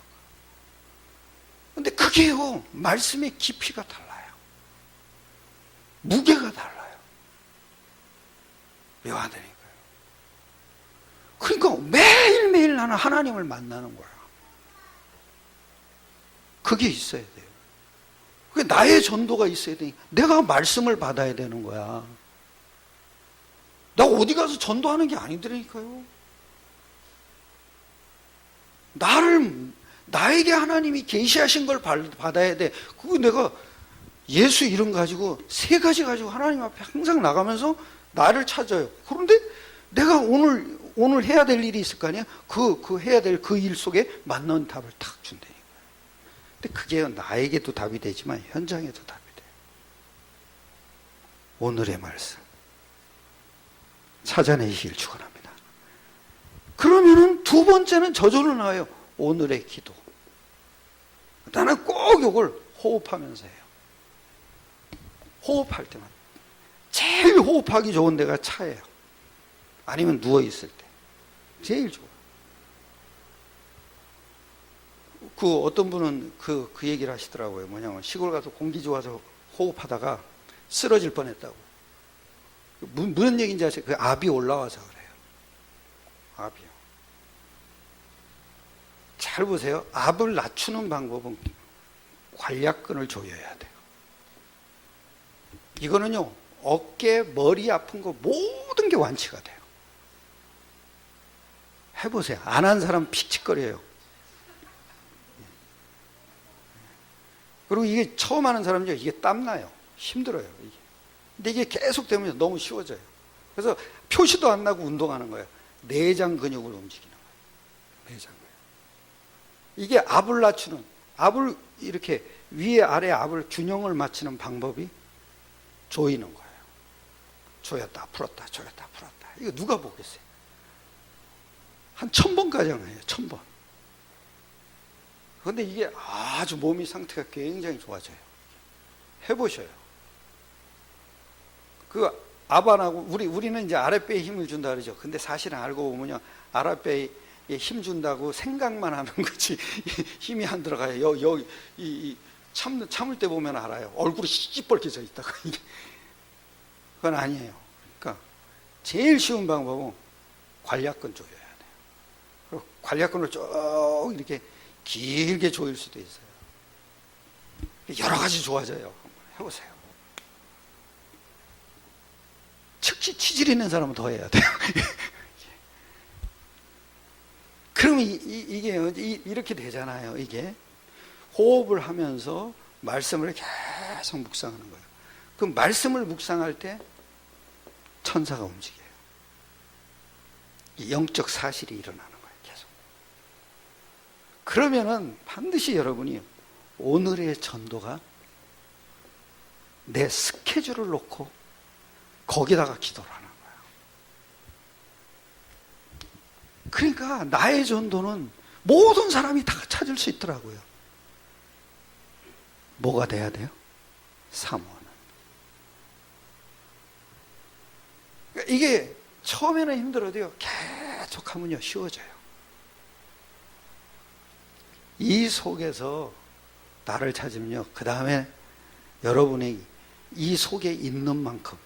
근데 그게요 말씀의 깊이가 달라요. 무게가 달라요. 묘하다니까요. 그러니까 매일매일 나는 하나님을 만나는 거야. 그게 있어야 돼요. 그게 나의 전도가 있어야 되니까 내가 말씀을 받아야 되는 거야. 나 어디 가서 전도하는 게 아니더라니까요. 나에게 하나님이 계시하신 걸 받아야 돼. 그거 내가 예수 이름 가지고 3가지 가지고 하나님 앞에 항상 나가면서 나를 찾아요. 그런데 내가 오늘 해야 될 일이 있을 거 아니야? 그 해야 될 그 일 속에 맞는 답을 탁 준다니까요. 근데 그게 나에게도 답이 되지만 현장에도 답이 돼요. 오늘의 말씀 찾아내시길 축원합니다. 그러면은 2번째는 저절로 나와요. 오늘의 기도. 나는 꼭 이걸 호흡하면서 해요. 호흡할 때만. 제일 호흡하기 좋은 데가 차예요. 아니면 누워있을 때. 제일 좋아요. 어떤 분은 그 얘기를 하시더라고요. 뭐냐면 시골 가서 공기 좋아서 호흡하다가 쓰러질 뻔했다고. 무슨 얘기인지 아세요? 그 압이 올라와서 그래요. 압이요. 잘 보세요. 압을 낮추는 방법은 관략근을 조여야 돼요. 이거는요, 어깨, 머리 아픈 거 모든 게 완치가 돼요. 해보세요. 안 한 사람 픽칙거려요. 그리고 이게 처음 하는 사람은요, 이게 땀나요. 힘들어요. 이게. 근데 이게 계속 되면서 너무 쉬워져요. 그래서 표시도 안 나고 운동하는 거예요. 내장 근육을 움직이는 거예요. 내장 근육. 이게 압을 낮추는, 압을 이렇게 위에 아래 압을 균형을 맞추는 방법이 조이는 거예요. 조였다, 풀었다, 조였다, 풀었다. 이거 누가 보겠어요? 한 1000번까지 해요. 1000번. 그런데 이게 아주 몸이 상태가 굉장히 좋아져요. 해보셔요. 그 압안하고 우리는 이제 아랫배에 힘을 준다 그러죠. 근데 사실은 알고 보면요, 아랫배에 힘 준다고 생각만 하는 거지 힘이 안 들어가요. 참을 때 보면 알아요. 얼굴이 시뻘개져 있다가 그건 아니에요. 그러니까 제일 쉬운 방법은 관략근 조여야 돼요. 그리고 관략근을 쭉 이렇게 길게 조일 수도 있어요. 여러 가지 좋아져요. 한번 해보세요. 특히 치질 있는 사람은 더 해야 돼요. 그러면 이게 이렇게 되잖아요. 이게 호흡을 하면서 말씀을 계속 묵상하는 거예요. 그럼 말씀을 묵상할 때 천사가 움직여요. 영적 사실이 일어나는 거예요. 계속. 그러면은 반드시 여러분이 오늘의 전도가 내 스케줄을 놓고 거기다가 기도를 하는 거예요. 그러니까 나의 전도는 모든 사람이 다 찾을 수 있더라고요. 뭐가 돼야 돼요? 사모하는. 그러니까 이게 처음에는 힘들어도요, 계속 하면요, 쉬워져요. 이 속에서 나를 찾으면요, 그 다음에 여러분이 이 속에 있는 만큼,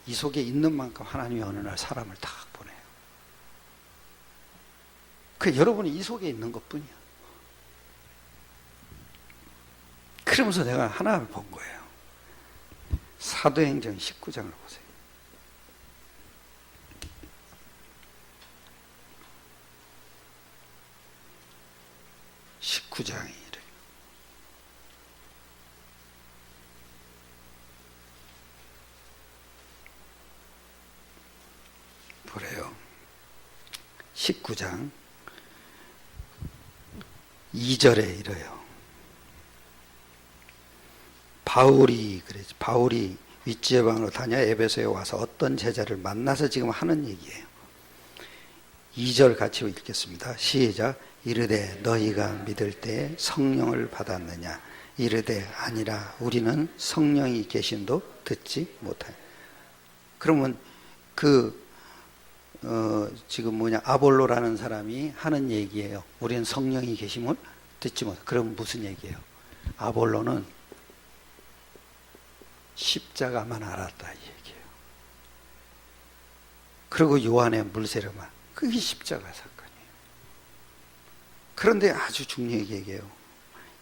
하나님이 어느 날 사람을 다 보내요. 그 여러분이 이 속에 있는 것 뿐이야. 그러면서 내가 하나를 본 거예요. 사도행전 19장을 보세요. 보래요. 19장 2절에 이래요. 바울이 윗지방으로 다녀 에베소에 와서 어떤 제자를 만나서 지금 하는 얘기예요. 2절 같이 읽겠습니다. 시작. 이르되 너희가 믿을 때 성령을 받았느냐? 이르되 아니라 우리는 성령이 계심도 듣지 못하여. 그러면 지금 아볼로라는 사람이 하는 얘기예요. 우리는 성령이 계심을 듣지 못해. 그럼 무슨 얘기예요? 아볼로는 십자가만 알았다 이 얘기예요. 그리고 요한의 물세례만, 그게 십자가 사건이에요. 그런데 아주 중요하게 얘기해요.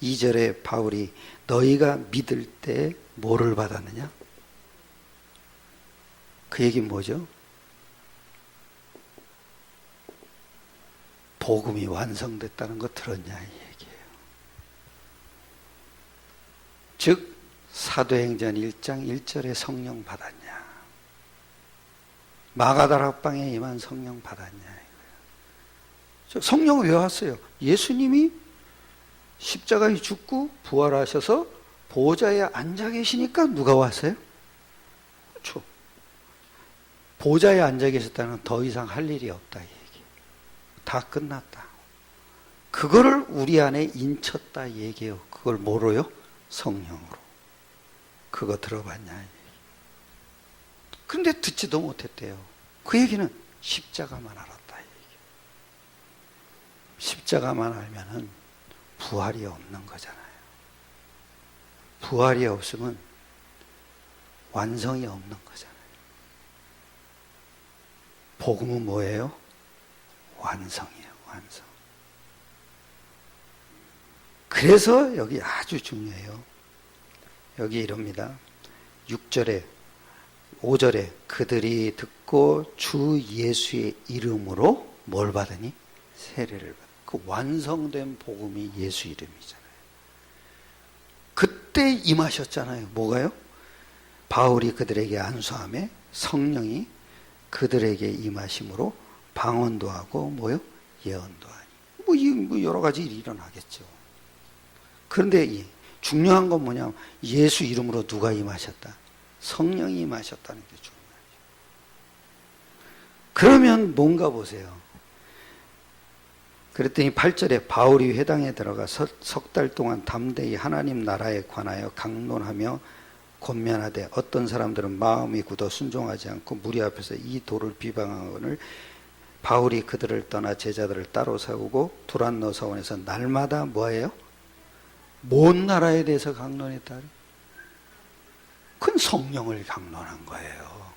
2절에 바울이 너희가 믿을 때 뭐를 받았느냐? 그 얘기는 뭐죠? 복음이 완성됐다는 거 들었냐 이 얘기예요. 즉 사도행전 1장 1절에 성령 받았냐, 마가다락방에 임한 성령 받았냐 이거예요. 성령은 왜 왔어요? 예수님이 십자가에 죽고 부활하셔서 보좌에 앉아 계시니까 누가 왔어요? 그렇죠. 보좌에 앉아 계셨다는 더 이상 할 일이 없다 이 얘기. 다 끝났다. 그거를 우리 안에 인쳤다 이 얘기예요. 그걸 뭐로요? 성령으로. 그거 들어봤냐? 근데 듣지도 못했대요. 그 얘기는 십자가만 알았다. 얘기. 십자가만 알면은 부활이 없는 거잖아요. 부활이 없으면 완성이 없는 거잖아요. 복음은 뭐예요? 완성이에요. 완성. 그래서 여기 아주 중요해요. 여기 이럽니다. 6절에 5절에 그들이 듣고 주 예수의 이름으로 뭘 받으니? 세례를 받아. 그 완성된 복음이 예수 이름이잖아요. 그때 임하셨잖아요. 뭐가요? 바울이 그들에게 안수함에 성령이 그들에게 임하심으로 방언도 하고 뭐요? 예언도 하니. 뭐 여러 가지 일이 일어나겠죠. 그런데 중요한 건 뭐냐면 예수 이름으로 누가 임하셨다? 성령이 임하셨다는 게 중요하죠. 그러면 뭔가 보세요. 그랬더니 8절에 바울이 회당에 들어가 석 달 동안 담대히 하나님 나라에 관하여 강론하며 권면하되 어떤 사람들은 마음이 굳어 순종하지 않고 무리 앞에서 이 도를 비방하거늘 바울이 그들을 떠나 제자들을 따로 세우고 두란노 사원에서 날마다 뭐예요? 뭔 나라에 대해서 강론했다? 그건 성령을 강론한 거예요.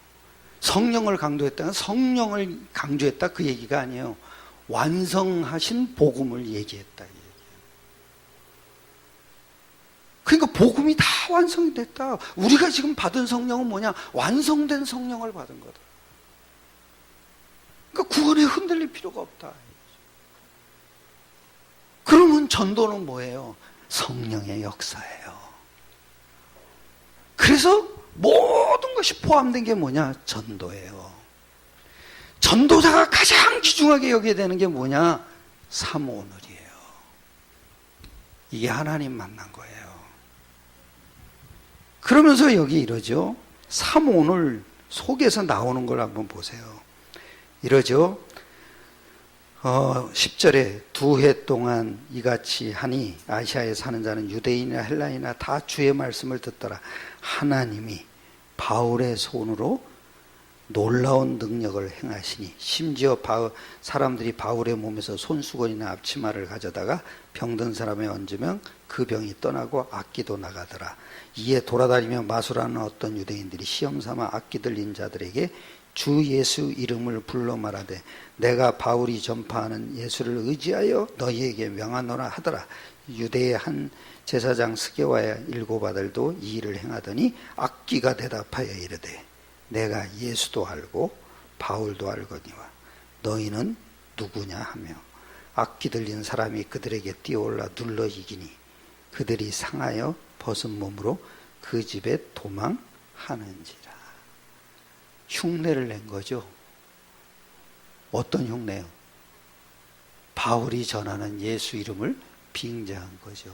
성령을 강조했다는 성령을 강조했다 그 얘기가 아니에요. 완성하신 복음을 얘기했다 이 얘기예요. 그러니까 복음이 다 완성이 됐다. 우리가 지금 받은 성령은 뭐냐? 완성된 성령을 받은 거다. 그러니까 구원에 흔들릴 필요가 없다. 그러면 전도는 뭐예요? 성령의 역사예요. 그래서 모든 것이 포함된 게 뭐냐? 전도예요. 전도자가 가장 귀중하게 여겨야 되는 게 뭐냐? 사모오늘이에요. 이게 하나님 만난 거예요. 그러면서 여기 이러죠. 사모오늘 속에서 나오는 걸 한번 보세요. 이러죠. 10절에 두 해 동안 이같이 하니 아시아에 사는 자는 유대인이나 헬라인이나 다 주의 말씀을 듣더라. 하나님이 바울의 손으로 놀라운 능력을 행하시니 심지어 사람들이 바울의 몸에서 손수건이나 앞치마를 가져다가 병든 사람에 얹으면 그 병이 떠나고 악기도 나가더라. 이에 돌아다니며 마술하는 어떤 유대인들이 시험삼아 악기 들린 자들에게 주 예수 이름을 불러 말하되 내가 바울이 전파하는 예수를 의지하여 너희에게 명하노라 하더라. 유대의 한 제사장 스게와의 7 아들도 이 일을 행하더니 악기가 대답하여 이르되 내가 예수도 알고 바울도 알거니와 너희는 누구냐 하며 악기 들린 사람이 그들에게 뛰어올라 눌러 이기니 그들이 상하여 벗은 몸으로 그 집에 도망하는지라. 흉내를 낸 거죠. 어떤 흉내요? 바울이 전하는 예수 이름을 빙자한 거죠.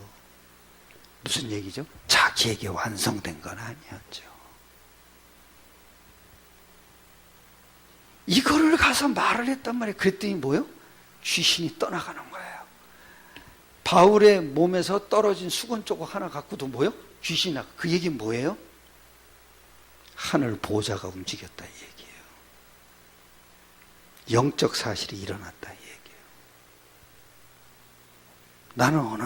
무슨 얘기죠? 자기에게 완성된 건 아니었죠. 이거를 가서 말을 했단 말이에요. 그랬더니 뭐요? 귀신이 떠나가는 거예요. 바울의 몸에서 떨어진 수건 조각 하나 갖고도 뭐요? 귀신이 나가. 그 얘기는 뭐예요? 하늘 보좌가 움직였다 이 얘기예요. 영적 사실이 일어났다 이 얘기예요. 나는 어느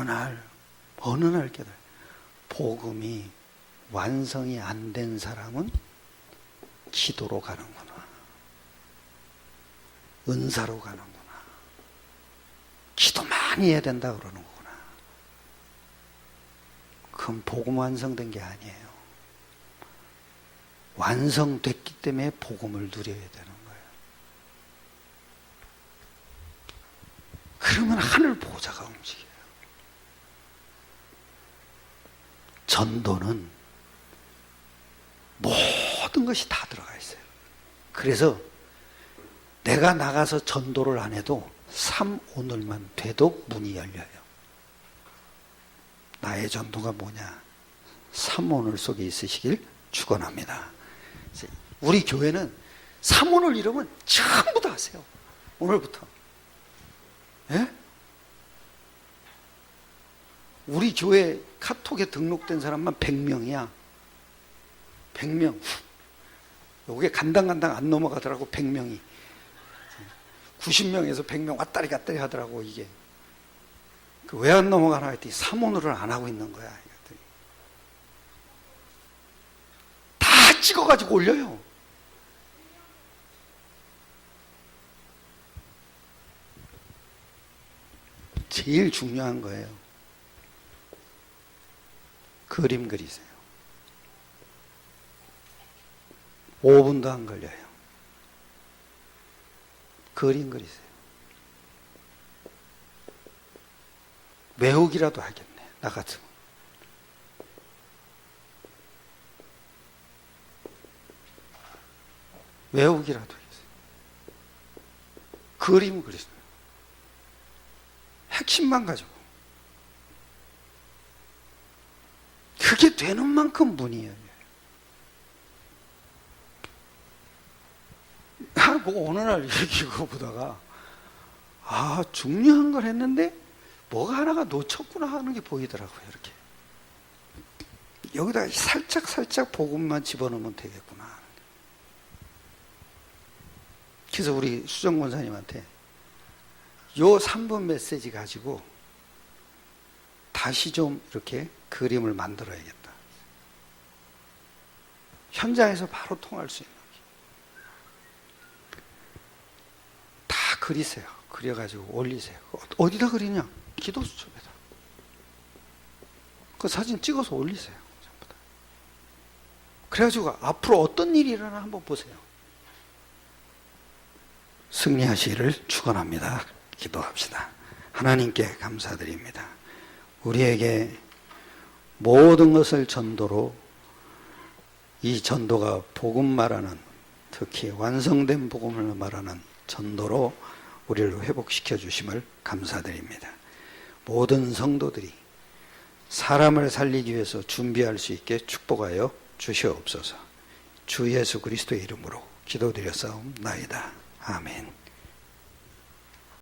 날 깨달아요. 복음이 완성이 안 된 사람은 기도로 가는구나. 은사로 가는구나. 기도 많이 해야 된다 그러는 거구나. 그건 복음 완성된 게 아니에요. 완성됐기 때문에 복음을 누려야 되는 거예요. 그러면 하늘 보좌가 움직여요. 전도는 모든 것이 다 들어가 있어요. 그래서 내가 나가서 전도를 안 해도 3오늘만 돼도 문이 열려요. 나의 전도가 뭐냐? 3오늘 속에 있으시길 축원합니다. 우리 교회는 3오늘 이러면 전부 다 하세요. 오늘부터. 예? 우리 교회 카톡에 등록된 사람만 100명이야. 100명. 요게 간당간당 안 넘어가더라고. 100명이. 90명에서 100명 왔다리 갔다리 하더라고. 이게 왜 안 넘어가나 했더니 3오늘을 안 하고 있는 거야. 다 찍어가지고 올려요. 제일 중요한 거예요. 그림 그리세요. 5분도 안 걸려요. 그림 그리세요. 외우기라도 하겠네. 나 같으면. 외우기라도 하겠어요. 그림 그리세요. 핵심만 가지고. 그게 되는 만큼 문이에요. 뭐 어느 날 이거 보다가 중요한 걸 했는데 뭐가 하나가 놓쳤구나 하는 게 보이더라고요. 이렇게 여기다 살짝 복음만 집어넣으면 되겠구나. 그래서 우리 수정 권사님한테 요 3분 메시지 가지고 다시 좀 이렇게 그림을 만들어야겠다. 현장에서 바로 통할 수 있는 다 그리세요. 그려가지고 올리세요. 어디다 그리냐? 기도수첩에다. 그 사진 찍어서 올리세요. 전부 다. 그래가지고 앞으로 어떤 일이 일어나 한번 보세요. 승리하시기를 축원합니다. 기도합시다. 하나님께 감사드립니다. 우리에게 모든 것을 전도로, 이 전도가 복음 말하는, 특히 완성된 복음을 말하는 전도로 우리를 회복시켜 주심을 감사드립니다. 모든 성도들이 사람을 살리기 위해서 준비할 수 있게 축복하여 주시옵소서. 주 예수 그리스도의 이름으로 기도드렸사옵나이다. 아멘.